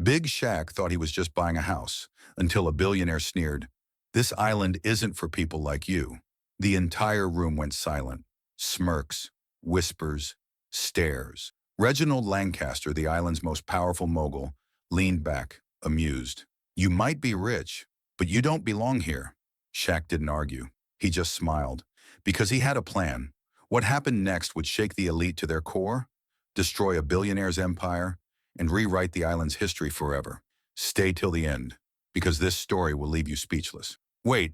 Big Shaq thought he was just buying a house, until a billionaire sneered, "This island isn't for people like you." The entire room went silent. Smirks, whispers, stares. Reginald Lancaster, the island's most powerful mogul, leaned back, amused. "You might be rich, but you don't belong here." Shaq didn't argue. He just smiled. Because he had a plan. What happened next would shake the elite to their core, destroy a billionaire's empire, and rewrite the island's history forever. Stay till the end, because this story will leave you speechless. Wait,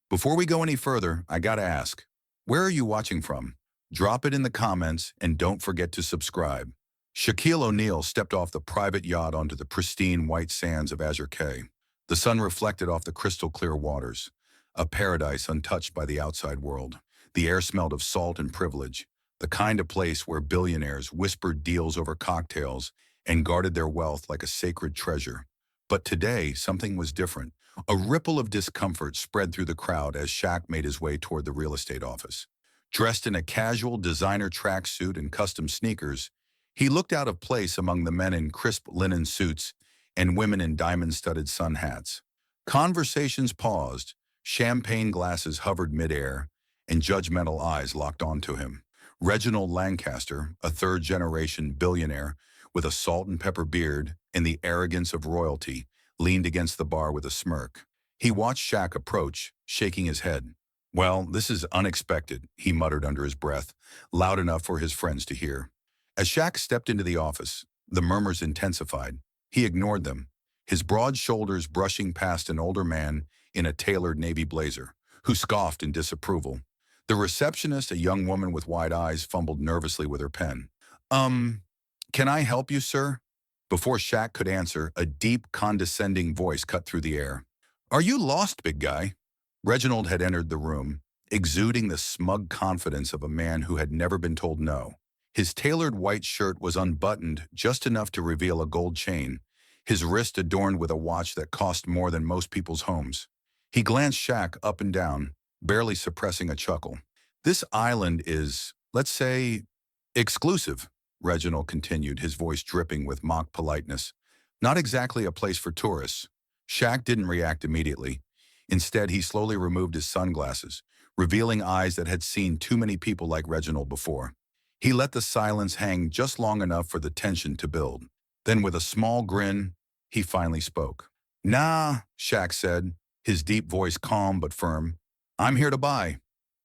before we go any further, I gotta ask, where are you watching from? Drop it in the comments and don't forget to subscribe. Shaquille O'Neal stepped off the private yacht onto the pristine white sands of Azure Cay. The sun reflected off the crystal clear waters, a paradise untouched by the outside world. The air smelled of salt and privilege, the kind of place where billionaires whispered deals over cocktails and guarded their wealth like a sacred treasure. But today, something was different. A ripple of discomfort spread through the crowd as Shaq made his way toward the real estate office. Dressed in a casual designer tracksuit and custom sneakers, he looked out of place among the men in crisp linen suits and women in diamond-studded sun hats. Conversations paused, champagne glasses hovered midair, and judgmental eyes locked onto him. Reginald Lancaster, a third-generation billionaire with a salt and pepper beard and the arrogance of royalty, leaned against the bar with a smirk. He watched Shaq approach, shaking his head. "Well, this is unexpected," he muttered under his breath, loud enough for his friends to hear. As Shaq stepped into the office, the murmurs intensified. He ignored them, his broad shoulders brushing past an older man in a tailored navy blazer, who scoffed in disapproval. The receptionist, a young woman with wide eyes, fumbled nervously with her pen. Can I help you, sir?" Before Shaq could answer, a deep, condescending voice cut through the air. "Are you lost, big guy?" Reginald had entered the room, exuding the smug confidence of a man who had never been told no. His tailored white shirt was unbuttoned just enough to reveal a gold chain, his wrist adorned with a watch that cost more than most people's homes. He glanced Shaq up and down, barely suppressing a chuckle. "This island is, let's say, exclusive," Reginald continued, his voice dripping with mock politeness. "Not exactly a place for tourists." Shaq didn't react immediately. Instead, he slowly removed his sunglasses, revealing eyes that had seen too many people like Reginald before. He let the silence hang just long enough for the tension to build. Then, with a small grin, he finally spoke. "Nah," Shaq said, his deep voice calm but firm. "I'm here to buy."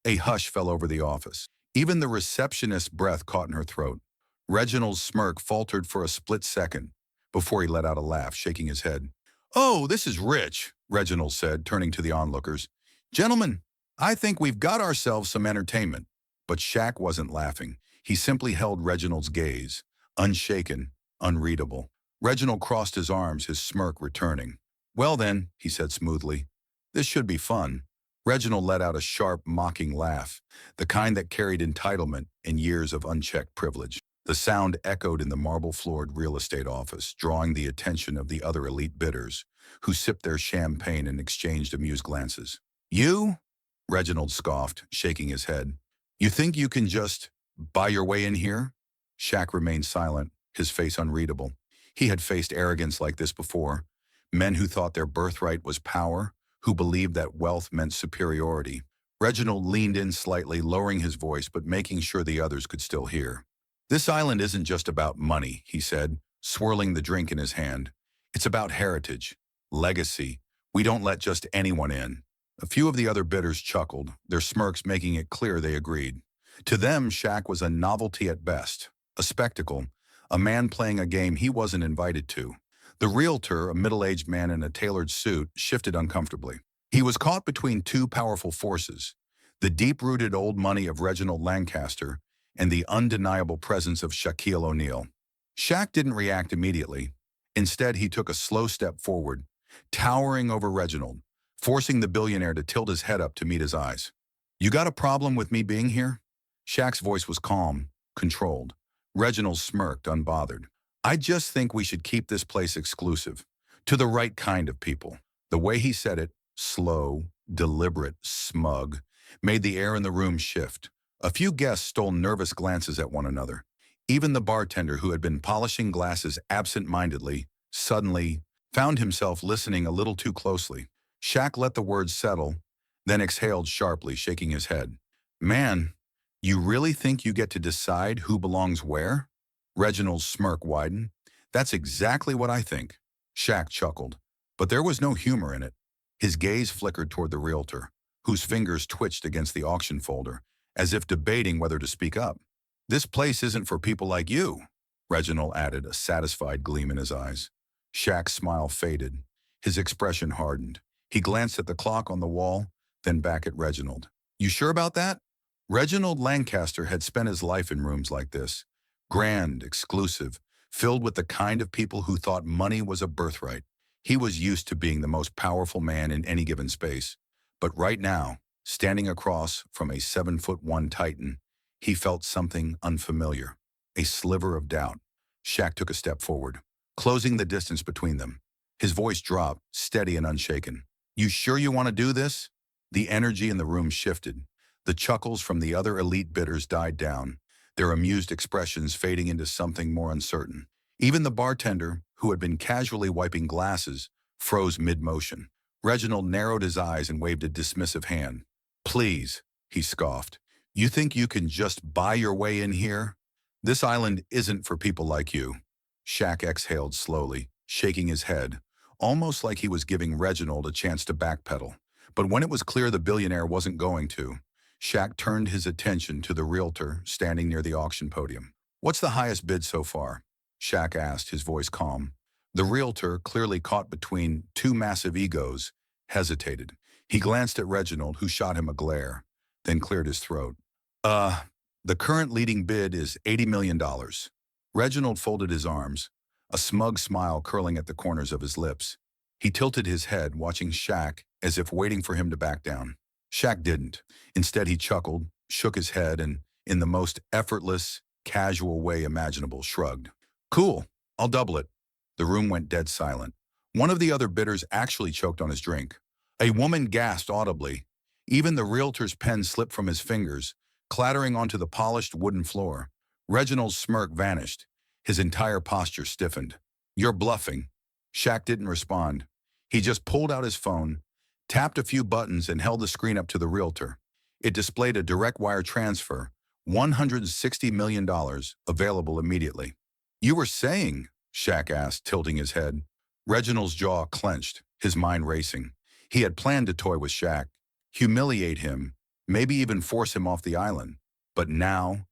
A hush fell over the office. Even the receptionist's breath caught in her throat. Reginald's smirk faltered for a split second before he let out a laugh, shaking his head. "Oh, this is rich," Reginald said, turning to the onlookers. "Gentlemen, I think we've got ourselves some entertainment." But Shaq wasn't laughing. He simply held Reginald's gaze, unshaken, unreadable. Reginald crossed his arms, his smirk returning. "Well then," he said smoothly, "this should be fun." Reginald let out a sharp, mocking laugh, the kind that carried entitlement and years of unchecked privilege. The sound echoed in the marble-floored real estate office, drawing the attention of the other elite bidders, who sipped their champagne and exchanged amused glances. "You?" Reginald scoffed, shaking his head. "You think you can just buy your way in here?" Shaq remained silent, his face unreadable. He had faced arrogance like this before. Men who thought their birthright was power, who believed that wealth meant superiority. Reginald leaned in slightly, lowering his voice but making sure the others could still hear. "This island isn't just about money," he said, swirling the drink in his hand. "It's about heritage, legacy. We don't let just anyone in." A few of the other bidders chuckled, their smirks making it clear they agreed. To them, Shaq was a novelty at best, a spectacle, a man playing a game he wasn't invited to. The realtor, a middle-aged man in a tailored suit, shifted uncomfortably. He was caught between two powerful forces, the deep-rooted old money of Reginald Lancaster and the undeniable presence of Shaquille O'Neal. Shaq didn't react immediately. Instead, he took a slow step forward, towering over Reginald, forcing the billionaire to tilt his head up to meet his eyes. "You got a problem with me being here?" Shaq's voice was calm, controlled. Reginald smirked, unbothered. "I just think we should keep this place exclusive, to the right kind of people." The way he said it, slow, deliberate, smug, made the air in the room shift. A few guests stole nervous glances at one another. Even the bartender, who had been polishing glasses absent-mindedly, suddenly found himself listening a little too closely. Shaq let the words settle, then exhaled sharply, shaking his head. Man, you really think you get to decide who belongs where? Reginald's smirk widened. That's exactly what I think. Shaq chuckled, but there was no humor in it. His gaze flickered toward the realtor, whose fingers twitched against the auction folder, as if debating whether to speak up. This place isn't for people like you, Reginald added, a satisfied gleam in his eyes. Shaq's smile faded. His expression hardened. He glanced at the clock on the wall, then back at Reginald. You sure about that? Reginald Lancaster had spent his life in rooms like this. Grand, exclusive, filled with the kind of people who thought money was a birthright. He was used to being the most powerful man in any given space. But right now, standing across from a 7'1" titan, he felt something unfamiliar, a sliver of doubt. Shaq took a step forward, closing the distance between them. His voice dropped, steady and unshaken. You sure you want to do this? The energy in the room shifted. The chuckles from the other elite bidders died down, their amused expressions fading into something more uncertain. Even the bartender, who had been casually wiping glasses, froze mid-motion. Reginald narrowed his eyes and waved a dismissive hand. Please, he scoffed. You think you can just buy your way in here? This island isn't for people like you. Shaq exhaled slowly, shaking his head, almost like he was giving Reginald a chance to backpedal. But when it was clear the billionaire wasn't going to, Shaq turned his attention to the realtor standing near the auction podium. What's the highest bid so far? Shaq asked, his voice calm. The realtor, clearly caught between two massive egos, hesitated. He glanced at Reginald, who shot him a glare, then cleared his throat. The current leading bid is $80 million. Reginald folded his arms, a smug smile curling at the corners of his lips. He tilted his head, watching Shaq as if waiting for him to back down. Shaq didn't. Instead, he chuckled, shook his head, and, in the most effortless, casual way imaginable, shrugged. Cool, I'll double it. The room went dead silent. One of the other bidders actually choked on his drink. A woman gasped audibly. Even the realtor's pen slipped from his fingers, clattering onto the polished wooden floor. Reginald's smirk vanished. His entire posture stiffened. You're bluffing. Shaq didn't respond. He just pulled out his phone, tapped a few buttons, and held the screen up to the realtor. It displayed a direct wire transfer, $160 million, available immediately. You were saying, Shaq asked, tilting his head. Reginald's jaw clenched, his mind racing. He had planned to toy with Shaq, humiliate him, maybe even force him off the island. But now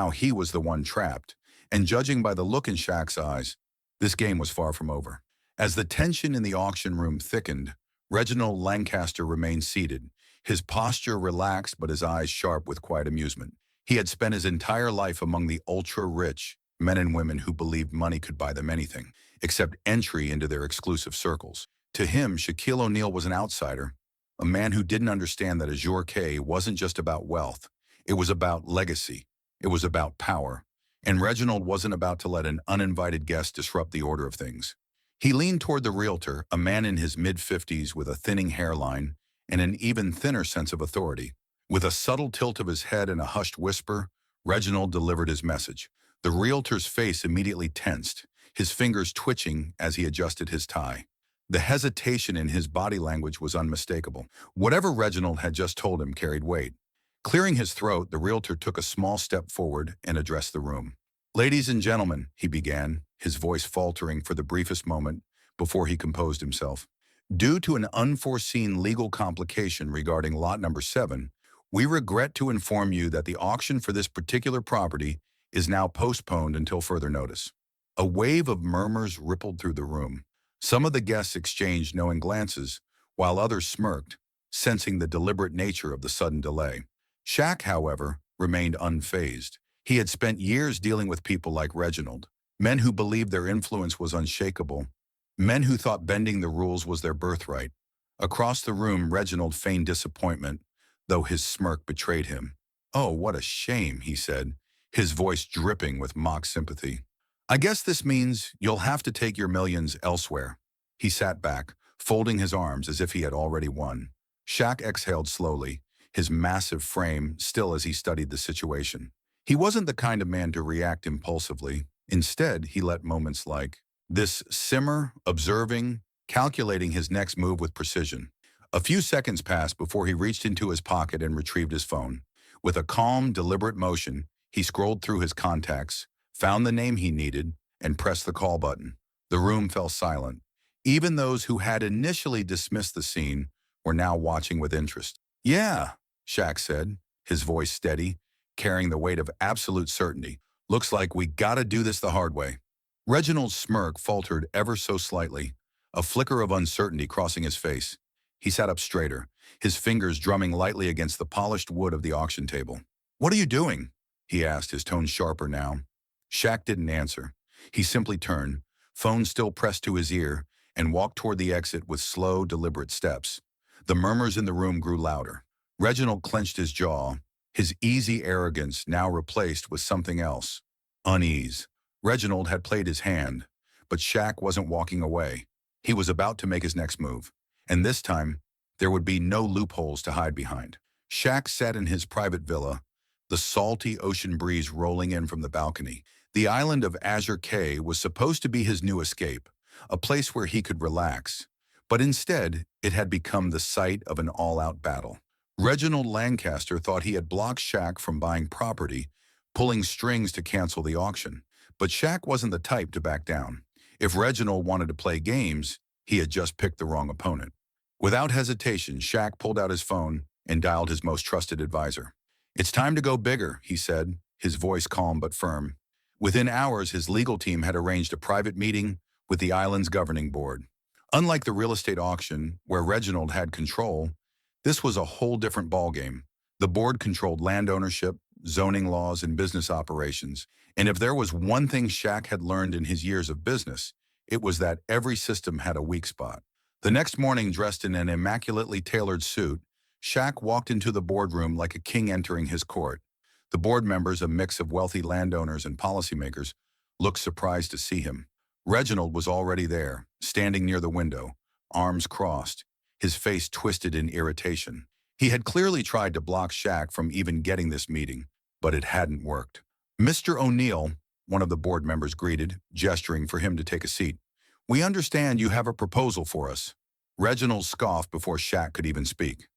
he was the one trapped. And judging by the look in Shaq's eyes, this game was far from over. As the tension in the auction room thickened, Reginald Lancaster remained seated, his posture relaxed but his eyes sharp with quiet amusement. He had spent his entire life among the ultra-rich, men and women who believed money could buy them anything, except entry into their exclusive circles. To him, Shaquille O'Neal was an outsider, a man who didn't understand that Azure K wasn't just about wealth. It was about legacy. It was about power. And Reginald wasn't about to let an uninvited guest disrupt the order of things. He leaned toward the realtor, a man in his mid-50s with a thinning hairline and an even thinner sense of authority. With a subtle tilt of his head and a hushed whisper, Reginald delivered his message. The realtor's face immediately tensed, his fingers twitching as he adjusted his tie. The hesitation in his body language was unmistakable. Whatever Reginald had just told him carried weight. Clearing his throat, the realtor took a small step forward and addressed the room. Ladies and gentlemen, he began, his voice faltering for the briefest moment before he composed himself. Due to an unforeseen legal complication regarding lot number 7, we regret to inform you that the auction for this particular property is now postponed until further notice. A wave of murmurs rippled through the room. Some of the guests exchanged knowing glances, while others smirked, sensing the deliberate nature of the sudden delay. Shaq, however, remained unfazed. He had spent years dealing with people like Reginald, men who believed their influence was unshakable, men who thought bending the rules was their birthright. Across the room, Reginald feigned disappointment, though his smirk betrayed him. Oh, what a shame, he said, his voice dripping with mock sympathy. I guess this means you'll have to take your millions elsewhere. He sat back, folding his arms as if he had already won. Shaq exhaled slowly, his massive frame still as he studied the situation. He wasn't the kind of man to react impulsively. Instead, he let moments like This simmer, observing, calculating his next move with precision. A few seconds passed before he reached into his pocket and retrieved his phone. With a calm, deliberate motion, he scrolled through his contacts, found the name he needed, and pressed the call button. The room fell silent. Even those who had initially dismissed the scene were now watching with interest. Yeah, Shaq said, his voice steady, carrying the weight of absolute certainty. Looks like we gotta do this the hard way. Reginald's smirk faltered ever so slightly, a flicker of uncertainty crossing his face. He sat up straighter, his fingers drumming lightly against the polished wood of the auction table. "What are you doing?" he asked, his tone sharper now. Shaq didn't answer. He simply turned, phone still pressed to his ear, and walked toward the exit with slow, deliberate steps. The murmurs in the room grew louder. Reginald clenched his jaw, his easy arrogance now replaced with something else. Unease. Reginald had played his hand, but Shaq wasn't walking away. He was about to make his next move, and this time, there would be no loopholes to hide behind. Shaq sat in his private villa, the salty ocean breeze rolling in from the balcony. The island of Azure Cay was supposed to be his new escape, a place where he could relax, but instead, it had become the site of an all-out battle. Reginald Lancaster thought he had blocked Shaq from buying property, pulling strings to cancel the auction. But Shaq wasn't the type to back down. If Reginald wanted to play games, he had just picked the wrong opponent. Without hesitation, Shaq pulled out his phone and dialed his most trusted advisor. "It's time to go bigger," he said, his voice calm but firm. Within hours, his legal team had arranged a private meeting with the island's governing board. Unlike the real estate auction, where Reginald had control, this was a whole different ballgame. The board controlled land ownership, zoning laws, and business operations. And if there was one thing Shaq had learned in his years of business, it was that every system had a weak spot. The next morning, dressed in an immaculately tailored suit, Shaq walked into the boardroom like a king entering his court. The board members, a mix of wealthy landowners and policymakers, looked surprised to see him. Reginald was already there, standing near the window, arms crossed, his face twisted in irritation. He had clearly tried to block Shaq from even getting this meeting, but it hadn't worked. "Mr. O'Neill," one of the board members greeted, gesturing for him to take a seat. "We understand you have a proposal for us." Reginald scoffed before Shaq could even speak.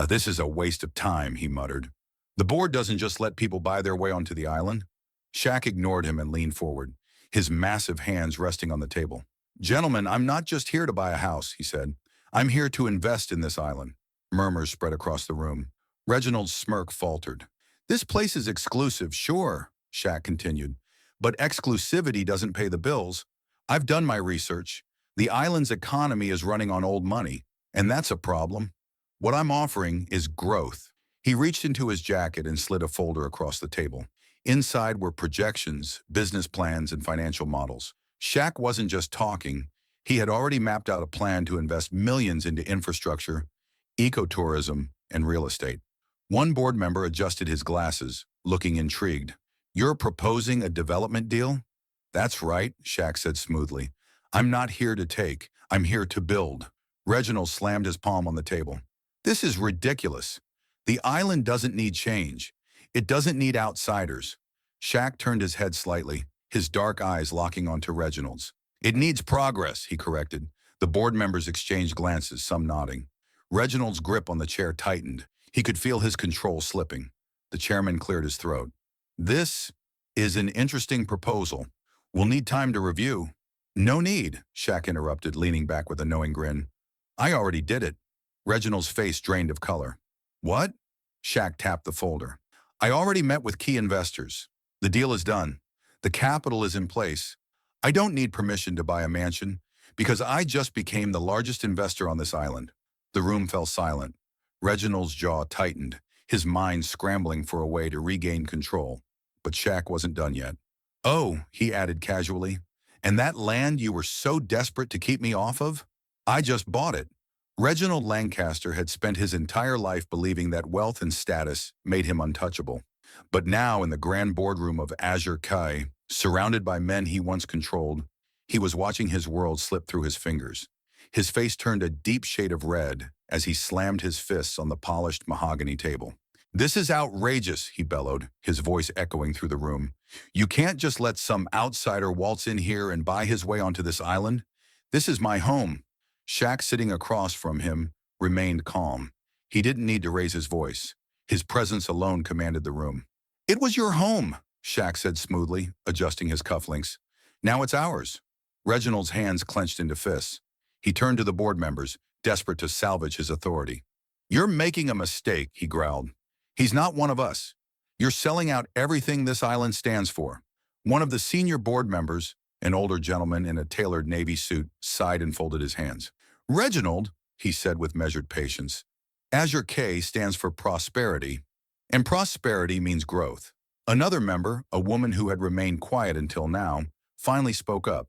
This is a waste of time," he muttered. "The board doesn't just let people buy their way onto the island." Shaq ignored him and leaned forward, his massive hands resting on the table. "Gentlemen, I'm not just here to buy a house," he said. "I'm here to invest in this island." Murmurs spread across the room. Reginald's smirk faltered. "This place is exclusive, sure," Shaq continued, "but exclusivity doesn't pay the bills. I've done my research. The island's economy is running on old money, and that's a problem. What I'm offering is growth." He reached into his jacket and slid a folder across the table. Inside were projections, business plans, and financial models. Shaq wasn't just talking. He had already mapped out a plan to invest millions into infrastructure, ecotourism, and real estate. One board member adjusted his glasses, looking intrigued. "You're proposing a development deal?" "That's right," Shaq said smoothly. "I'm not here to take. I'm here to build." Reginald slammed his palm on the table. "This is ridiculous. The island doesn't need change. It doesn't need outsiders." Shaq turned his head slightly, his dark eyes locking onto Reginald's. "It needs progress," he corrected. The board members exchanged glances, some nodding. Reginald's grip on the chair tightened. He could feel his control slipping. The chairman cleared his throat. "This is an interesting proposal. We'll need time to review." "No need," Shaq interrupted, leaning back with a knowing grin. "I already did it." Reginald's face drained of color. "What?" Shaq tapped the folder. "I already met with key investors. The deal is done. The capital is in place. I don't need permission to buy a mansion because I just became the largest investor on this island." The room fell silent. Reginald's jaw tightened, his mind scrambling for a way to regain control. But Shaq wasn't done yet. "Oh," he added casually, "and that land you were so desperate to keep me off of? I just bought it." Reginald Lancaster had spent his entire life believing that wealth and status made him untouchable. But now, in the grand boardroom of Azure Cay, surrounded by men he once controlled, he was watching his world slip through his fingers. His face turned a deep shade of red as he slammed his fists on the polished mahogany table. "This is outrageous," he bellowed, his voice echoing through the room. "You can't just let some outsider waltz in here and buy his way onto this island. This is my home." Shaq, sitting across from him, remained calm. He didn't need to raise his voice. His presence alone commanded the room. "It was your home," Shaq said smoothly, adjusting his cufflinks. "Now it's ours." Reginald's hands clenched into fists. He turned to the board members, desperate to salvage his authority. "You're making a mistake," he growled. "He's not one of us. You're selling out everything this island stands for." One of the senior board members, an older gentleman in a tailored navy suit, sighed and folded his hands. "Reginald," he said with measured patience, "Azure K stands for prosperity, and prosperity means growth." Another member, a woman who had remained quiet until now, finally spoke up.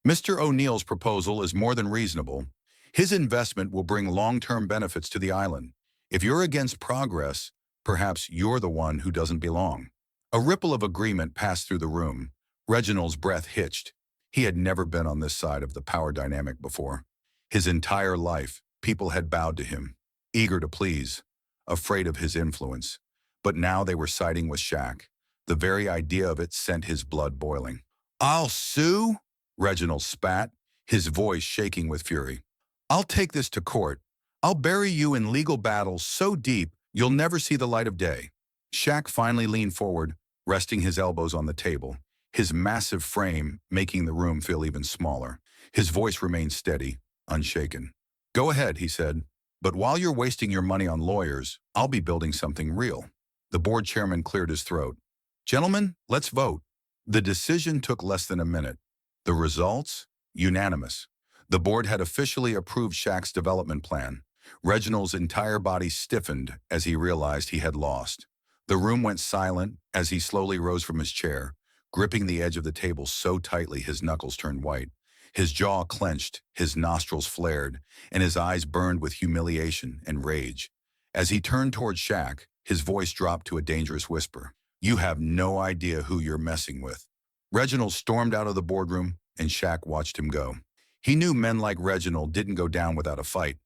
"Mr. O'Neill's proposal is more than reasonable. His investment will bring long-term benefits to the island. If you're against progress, perhaps you're the one who doesn't belong." A ripple of agreement passed through the room. Reginald's breath hitched. He had never been on this side of the power dynamic before. His entire life, people had bowed to him, eager to please, afraid of his influence. But now they were siding with Shaq. The very idea of it sent his blood boiling. "I'll sue?" Reginald spat, his voice shaking with fury. "I'll take this to court. I'll bury you in legal battles so deep you'll never see the light of day." Shaq finally leaned forward, resting his elbows on the table, his massive frame making the room feel even smaller. His voice remained steady, unshaken. "Go ahead," he said. "But while you're wasting your money on lawyers, I'll be building something real." The board chairman cleared his throat. "Gentlemen, let's vote." The decision took less than a minute. The results? Unanimous. The board had officially approved Shaq's development plan. Reginald's entire body stiffened as he realized he had lost. The room went silent as he slowly rose from his chair, gripping the edge of the table so tightly his knuckles turned white. His jaw clenched, his nostrils flared, and his eyes burned with humiliation and rage. As he turned toward Shaq, his voice dropped to a dangerous whisper. "You have no idea who you're messing with." Reginald stormed out of the boardroom, and Shaq watched him go. He knew men like Reginald didn't go down without a fight.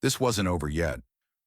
This wasn't over yet.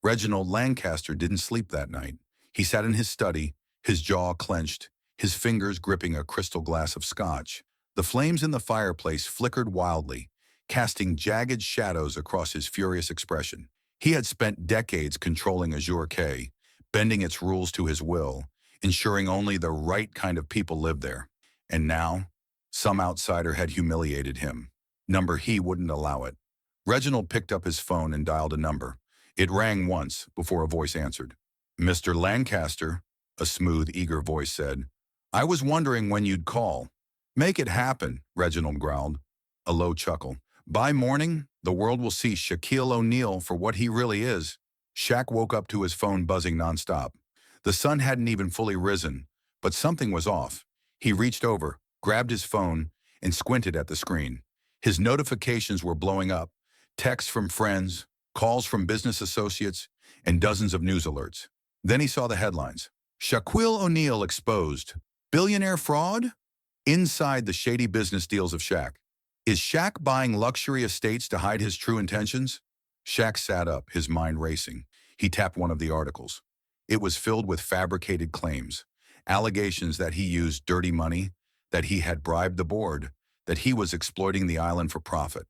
Reginald Lancaster didn't sleep that night. He sat in his study, his jaw clenched, his fingers gripping a crystal glass of scotch. The flames in the fireplace flickered wildly, casting jagged shadows across his furious expression. He had spent decades controlling Azure K, bending its rules to his will, ensuring only the right kind of people lived there. And now, some outsider had humiliated him. Number he wouldn't allow it. Reginald picked up his phone and dialed a number. It rang once before a voice answered. "Mr. Lancaster," a smooth, eager voice said. "I was wondering when you'd call." "Make it happen," Reginald growled. A low chuckle. "By morning, the world will see Shaquille O'Neal for what he really is." Shaq woke up to his phone buzzing nonstop. The sun hadn't even fully risen, but something was off. He reached over, grabbed his phone, and squinted at the screen. His notifications were blowing up. Texts from friends, calls from business associates, and dozens of news alerts. Then he saw the headlines. "Shaquille O'Neal exposed. Billionaire fraud?" Inside the shady business deals of Shaq. Is Shaq buying luxury estates to hide his true intentions? Shaq sat up, his mind racing. He tapped one of the articles. It was filled with fabricated claims, allegations that he used dirty money, that he had bribed the board, that he was exploiting the island for profit.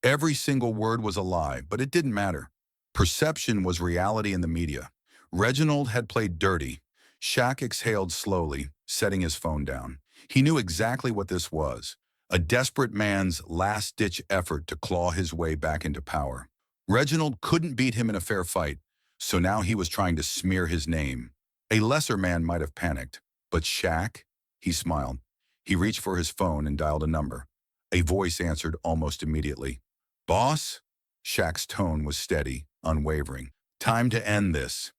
Every single word was a lie, but it didn't matter. Perception was reality in the media. Reginald had played dirty. Shaq exhaled slowly, setting his phone down. He knew exactly what this was, a desperate man's last-ditch effort to claw his way back into power. Reginald couldn't beat him in a fair fight, so now he was trying to smear his name. A lesser man might have panicked, but Shaq? He smiled. He reached for his phone and dialed a number. A voice answered almost immediately. "Boss?" Shaq's tone was steady, unwavering. "Time to end this."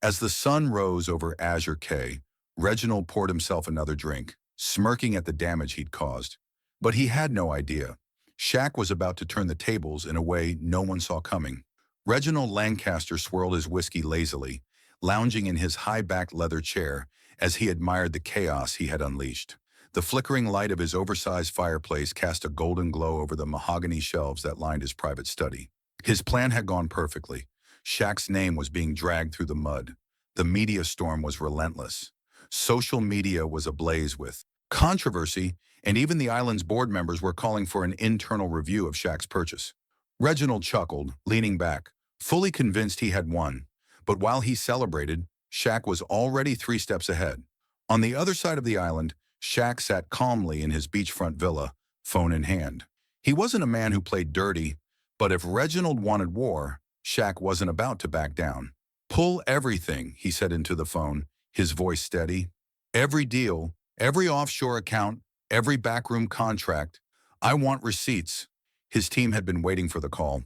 As the sun rose over Azure K, Reginald poured himself another drink, smirking at the damage he'd caused. But he had no idea. Shaq was about to turn the tables in a way no one saw coming. Reginald Lancaster swirled his whiskey lazily, lounging in his high-backed leather chair as he admired the chaos he had unleashed. The flickering light of his oversized fireplace cast a golden glow over the mahogany shelves that lined his private study. His plan had gone perfectly. Shaq's name was being dragged through the mud. The media storm was relentless. Social media was ablaze with controversy, and even the island's board members were calling for an internal review of Shaq's purchase. Reginald chuckled, leaning back, fully convinced he had won. But while he celebrated, Shaq was already 3 steps ahead. On the other side of the island, Shaq sat calmly in his beachfront villa, phone in hand. He wasn't a man who played dirty, but if Reginald wanted war, Shaq wasn't about to back down. Pull everything, he said into the phone, his voice steady. Every deal, every offshore account, every backroom contract. I want receipts. His team had been waiting for the call.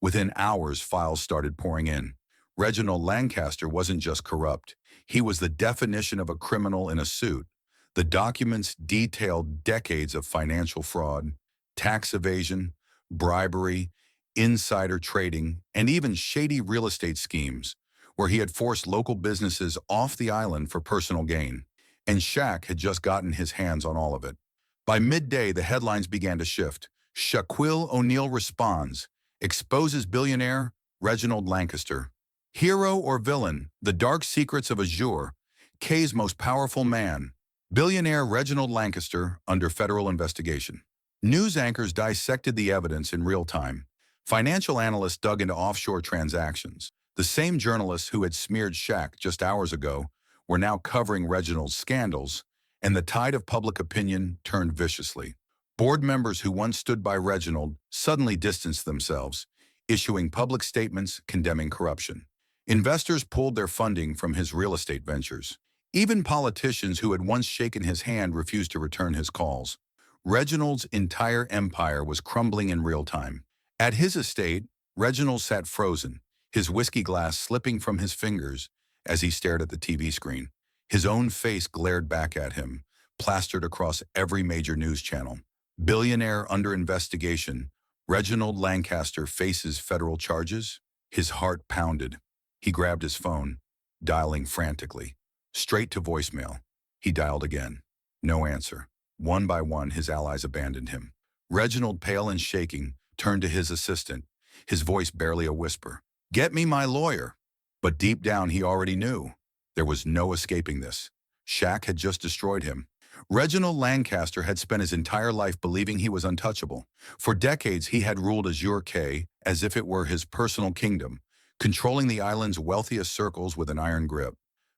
Within hours, files started pouring in. Reginald Lancaster wasn't just corrupt. He was the definition of a criminal in a suit. The documents detailed decades of financial fraud, tax evasion, bribery, insider trading, and even shady real estate schemes, where he had forced local businesses off the island for personal gain. And Shaq had just gotten his hands on all of it. By midday, the headlines began to shift. Shaquille O'Neal responds, exposes billionaire Reginald Lancaster. Hero or villain, the dark secrets of Azure, K's most powerful man. Billionaire Reginald Lancaster under federal investigation. News anchors dissected the evidence in real time. Financial analysts dug into offshore transactions. The same journalists who had smeared Shaq just hours ago were now covering Reginald's scandals, and the tide of public opinion turned viciously. Board members who once stood by Reginald suddenly distanced themselves, issuing public statements condemning corruption. Investors pulled their funding from his real estate ventures. Even politicians who had once shaken his hand refused to return his calls. Reginald's entire empire was crumbling in real time. At his estate, Reginald sat frozen, his whiskey glass slipping from his fingers as he stared at the TV screen. His own face glared back at him, plastered across every major news channel. Billionaire under investigation, Reginald Lancaster faces federal charges. His heart pounded. He grabbed his phone, dialing frantically. Straight to voicemail. He dialed again. No answer. One by one, his allies abandoned him. Reginald, pale and shaking, turned to his assistant, his voice barely a whisper. Get me my lawyer. But deep down, he already knew. There was no escaping this. Shaq had just destroyed him. Reginald Lancaster had spent his entire life believing he was untouchable. For decades, he had ruled Azure K as if it were his personal kingdom, controlling the island's wealthiest circles with an iron grip.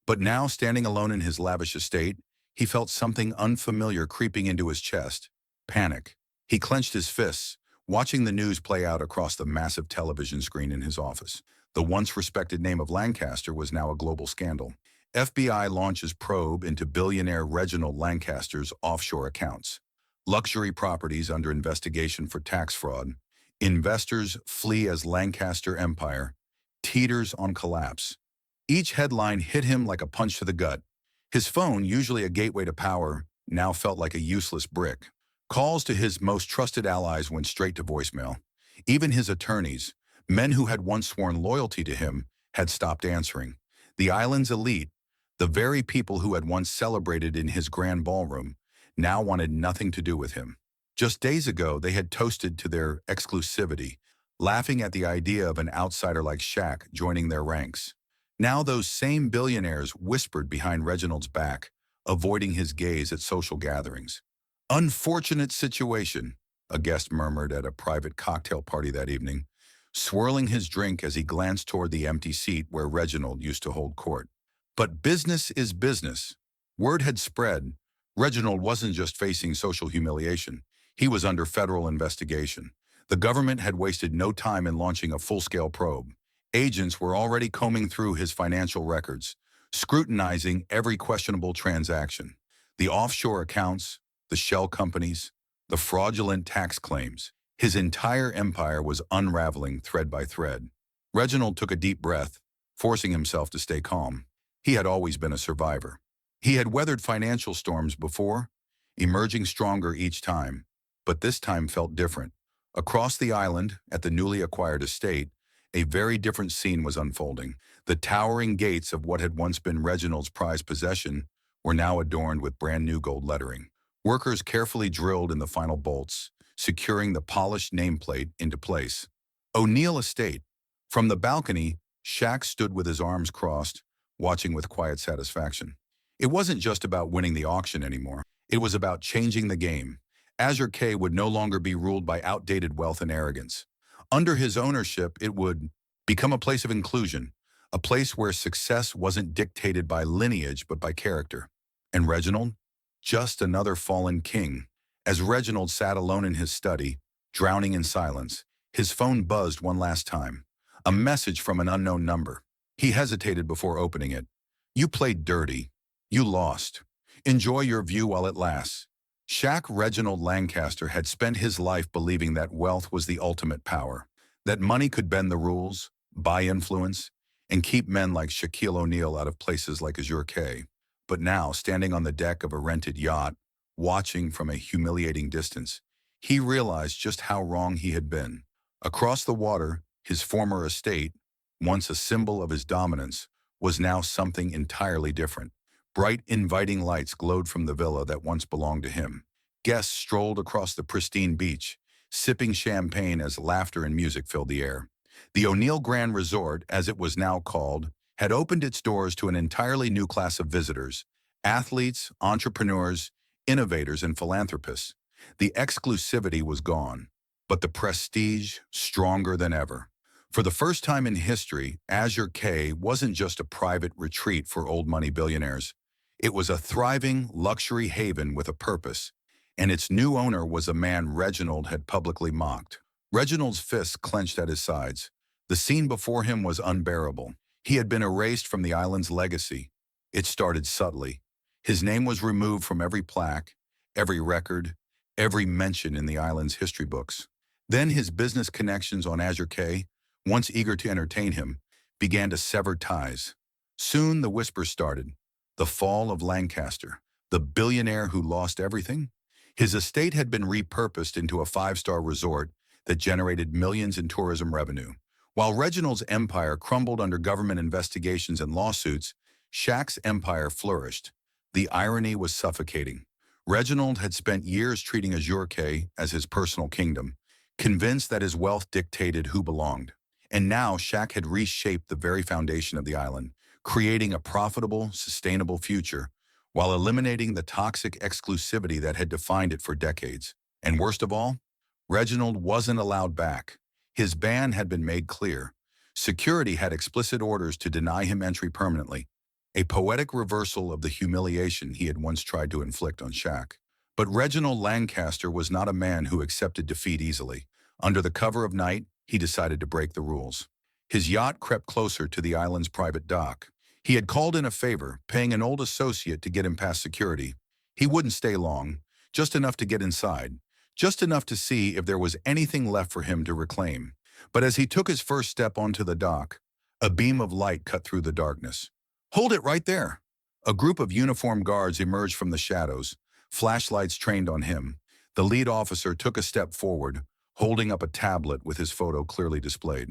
But now, standing alone in his lavish estate, he felt something unfamiliar creeping into his chest. Panic. He clenched his fists, watching the news play out across the massive television screen in his office. The once respected name of Lancaster was now a global scandal. FBI launches probe into billionaire Reginald Lancaster's offshore accounts. Luxury properties under investigation for tax fraud. Investors flee as Lancaster empire teeters on collapse. Each headline hit him like a punch to the gut. His phone, usually a gateway to power, now felt like a useless brick. Calls to his most trusted allies went straight to voicemail. Even his attorneys, men who had once sworn loyalty to him, had stopped answering. The island's elite, the very people who had once celebrated in his grand ballroom, now wanted nothing to do with him. Just days ago, they had toasted to their exclusivity, laughing at the idea of an outsider like Shaq joining their ranks. Now those same billionaires whispered behind Reginald's back, avoiding his gaze at social gatherings. Unfortunate situation, a guest murmured at a private cocktail party that evening, swirling his drink as he glanced toward the empty seat where Reginald used to hold court. But business is business. Word had spread. Reginald wasn't just facing social humiliation. He was under federal investigation. The government had wasted no time in launching a full-scale probe. Agents were already combing through his financial records, scrutinizing every questionable transaction. The offshore accounts, the shell companies, the fraudulent tax claims. His entire empire was unraveling thread by thread. Reginald took a deep breath, forcing himself to stay calm. He had always been a survivor. He had weathered financial storms before, emerging stronger each time, but this time felt different. Across the island, at the newly acquired estate, a very different scene was unfolding. The towering gates of what had once been Reginald's prized possession were now adorned with brand new gold lettering. Workers carefully drilled in the final bolts, securing the polished nameplate into place. O'Neal Estate. From the balcony, Shaq stood with his arms crossed, watching with quiet satisfaction. It wasn't just about winning the auction anymore. It was about changing the game. Azure K would no longer be ruled by outdated wealth and arrogance. Under his ownership, it would become a place of inclusion, a place where success wasn't dictated by lineage but by character. And Reginald? Just another fallen king. As Reginald sat alone in his study, drowning in silence, his phone buzzed one last time. A message from an unknown number. He hesitated before opening it. You played dirty. You lost. Enjoy your view while it lasts. Shaq Reginald Lancaster had spent his life believing that wealth was the ultimate power, that money could bend the rules, buy influence, and keep men like Shaquille O'Neal out of places like Azure K. But now, standing on the deck of a rented yacht, watching from a humiliating distance, he realized just how wrong he had been. Across the water, his former estate, once a symbol of his dominance, was now something entirely different. Bright, inviting lights glowed from the villa that once belonged to him. Guests strolled across the pristine beach, sipping champagne as laughter and music filled the air. The O'Neill Grand Resort, as it was now called, had opened its doors to an entirely new class of visitors: athletes, entrepreneurs, innovators, and philanthropists. The exclusivity was gone, but the prestige stronger than ever. For the first time in history, Azure K wasn't just a private retreat for old money billionaires. It was a thriving luxury haven with a purpose, and its new owner was a man Reginald had publicly mocked. Reginald's fists clenched at his sides. The scene before him was unbearable. He had been erased from the island's legacy. It started subtly. His name was removed from every plaque, every record, every mention in the island's history books. Then his business connections on Azure K, once eager to entertain him, began to sever ties. Soon the whispers started. The fall of Lancaster, the billionaire who lost everything. His estate had been repurposed into a five-star resort that generated millions in tourism revenue. While Reginald's empire crumbled under government investigations and lawsuits, Shaq's empire flourished. The irony was suffocating. Reginald had spent years treating Azure K as his personal kingdom, convinced that his wealth dictated who belonged. And now Shaq had reshaped the very foundation of the island, creating a profitable, sustainable future, while eliminating the toxic exclusivity that had defined it for decades. And worst of all, Reginald wasn't allowed back. His ban had been made clear. Security had explicit orders to deny him entry permanently, a poetic reversal of the humiliation he had once tried to inflict on Shaq. But Reginald Lancaster was not a man who accepted defeat easily. Under the cover of night, he decided to break the rules. His yacht crept closer to the island's private dock. He had called in a favor, paying an old associate to get him past security. He wouldn't stay long, just enough to get inside, just enough to see if there was anything left for him to reclaim. But as he took his first step onto the dock, a beam of light cut through the darkness. "Hold it right there!" A group of uniformed guards emerged from the shadows, flashlights trained on him. The lead officer took a step forward, holding up a tablet with his photo clearly displayed.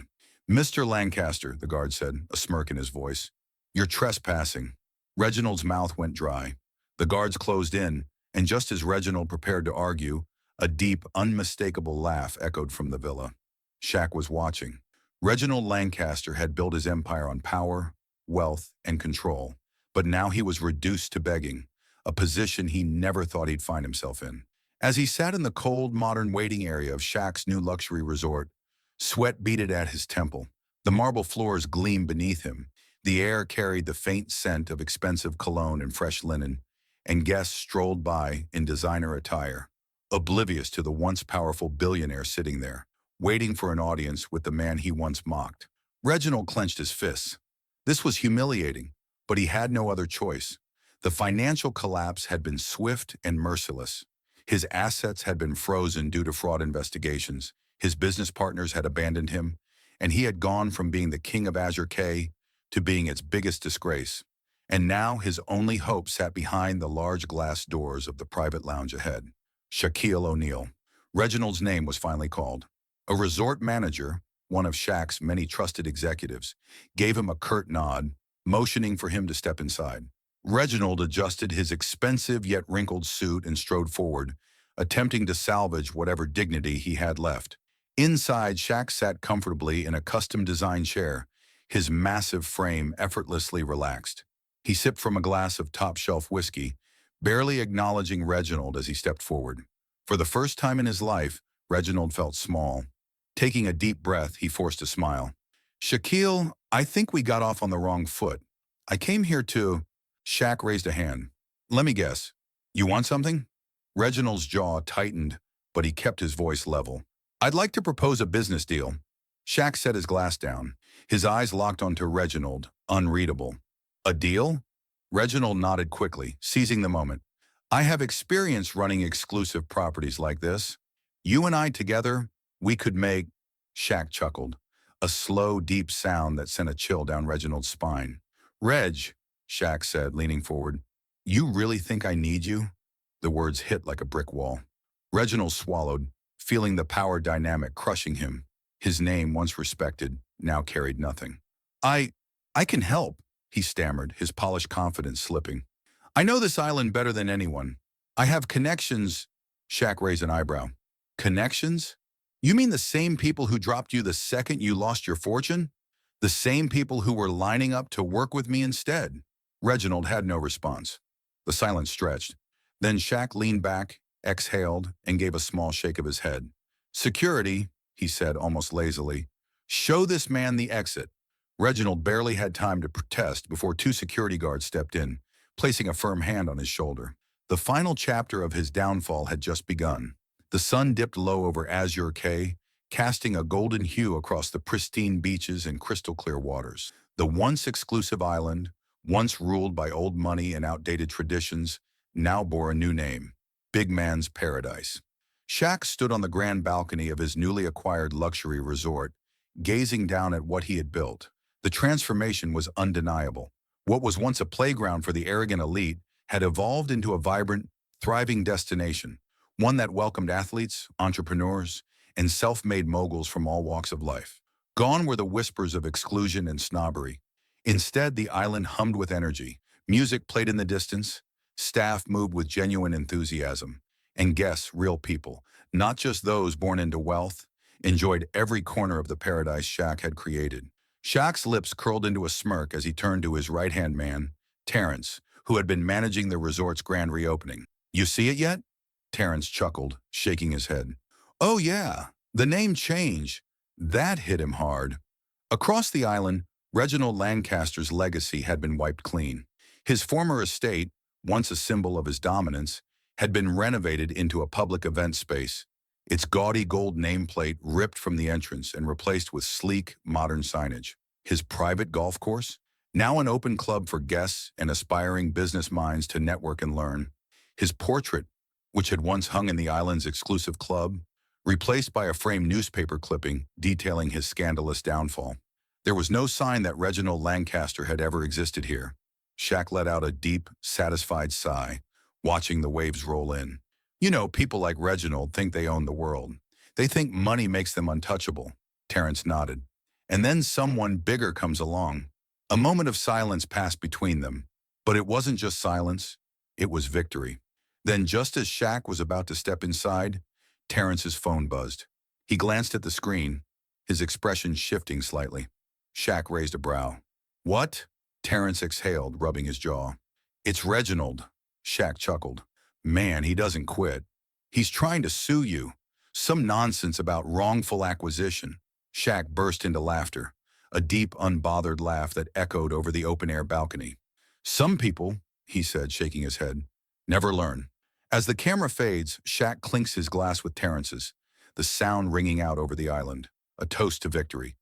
"Mr. Lancaster," the guard said, a smirk in his voice, "you're trespassing." Reginald's mouth went dry. The guards closed in, and just as Reginald prepared to argue, a deep, unmistakable laugh echoed from the villa. Shaq was watching. Reginald Lancaster had built his empire on power, wealth, and control, but now he was reduced to begging, a position he never thought he'd find himself in. As he sat in the cold, modern waiting area of Shaq's new luxury resort, sweat beaded at his temple. The marble floors gleamed beneath him. The air carried the faint scent of expensive cologne and fresh linen, and guests strolled by in designer attire, oblivious to the once powerful billionaire sitting there, waiting for an audience with the man he once mocked. Reginald clenched his fists. This was humiliating, but he had no other choice. The financial collapse had been swift and merciless. His assets had been frozen due to fraud investigations. His business partners had abandoned him, and he had gone from being the king of Azure K to being its biggest disgrace. And now his only hope sat behind the large glass doors of the private lounge ahead. Shaquille O'Neal. Reginald's name was finally called. A resort manager, one of Shaq's many trusted executives, gave him a curt nod, motioning for him to step inside. Reginald adjusted his expensive yet wrinkled suit and strode forward, attempting to salvage whatever dignity he had left. Inside, Shaq sat comfortably in a custom-designed chair, his massive frame effortlessly relaxed. He sipped from a glass of top-shelf whiskey, barely acknowledging Reginald as he stepped forward. For the first time in his life, Reginald felt small. Taking a deep breath, he forced a smile. "Shaquille, I think we got off on the wrong foot. I came here to—" Shaq raised a hand. "Let me guess. You want something?" Reginald's jaw tightened, but he kept his voice level. "I'd like to propose a business deal." Shaq set his glass down. His eyes locked onto Reginald, unreadable. "A deal?" Reginald nodded quickly, seizing the moment. "I have experience running exclusive properties like this. You and I together, we could make—" Shaq chuckled, a slow, deep sound that sent a chill down Reginald's spine. "Reg," Shaq said, leaning forward, "you really think I need you?" The words hit like a brick wall. Reginald swallowed, feeling the power dynamic crushing him. His name, once respected, now carried nothing. I can help," he stammered, his polished confidence slipping. "I know this island better than anyone. I have connections—" Shaq raised an eyebrow. "Connections? You mean the same people who dropped you the second you lost your fortune? The same people who were lining up to work with me instead?" Reginald had no response. The silence stretched. Then Shaq leaned back, exhaled, and gave a small shake of his head. "Security," he said almost lazily. "Show this man the exit." Reginald barely had time to protest before two security guards stepped in, placing a firm hand on his shoulder. The final chapter of his downfall had just begun. The sun dipped low over Azure Cay, casting a golden hue across the pristine beaches and crystal-clear waters. The once exclusive island, once ruled by old money and outdated traditions, now bore a new name: Big Man's Paradise. Shaq stood on the grand balcony of his newly acquired luxury resort, gazing down at what he had built. The transformation was undeniable. What was once a playground for the arrogant elite had evolved into a vibrant, thriving destination, one that welcomed athletes, entrepreneurs, and self-made moguls from all walks of life. Gone were the whispers of exclusion and snobbery. Instead, the island hummed with energy. Music played in the distance, staff moved with genuine enthusiasm, and guests, real people, not just those born into wealth, enjoyed every corner of the paradise Shaq had created. Shaq's lips curled into a smirk as he turned to his right-hand man, Terrence, who had been managing the resort's grand reopening. "You see it yet?" Terrence chuckled, shaking his head. "Oh yeah, the name change. That hit him hard." Across the island, Reginald Lancaster's legacy had been wiped clean. His former estate, once a symbol of his dominance, had been renovated into a public event space, its gaudy gold nameplate ripped from the entrance and replaced with sleek, modern signage. His private golf course, now an open club for guests and aspiring business minds to network and learn. His portrait, which had once hung in the island's exclusive club, replaced by a framed newspaper clipping detailing his scandalous downfall. There was no sign that Reginald Lancaster had ever existed here. Shaq let out a deep, satisfied sigh, watching the waves roll in. "You know, people like Reginald think they own the world. They think money makes them untouchable." Terrence nodded. "And then someone bigger comes along." A moment of silence passed between them, but it wasn't just silence, it was victory. Then, just as Shaq was about to step inside, Terrence's phone buzzed. He glanced at the screen, his expression shifting slightly. Shaq raised a brow. "What?" Terrence exhaled, rubbing his jaw. "It's Reginald." Shaq chuckled. "Man, he doesn't quit. He's trying to sue you. Some nonsense about wrongful acquisition." Shaq burst into laughter, a deep, unbothered laugh that echoed over the open-air balcony. "Some people," he said, shaking his head, "never learn." As the camera fades, Shaq clinks his glass with Terrence's, the sound ringing out over the island, a toast to victory.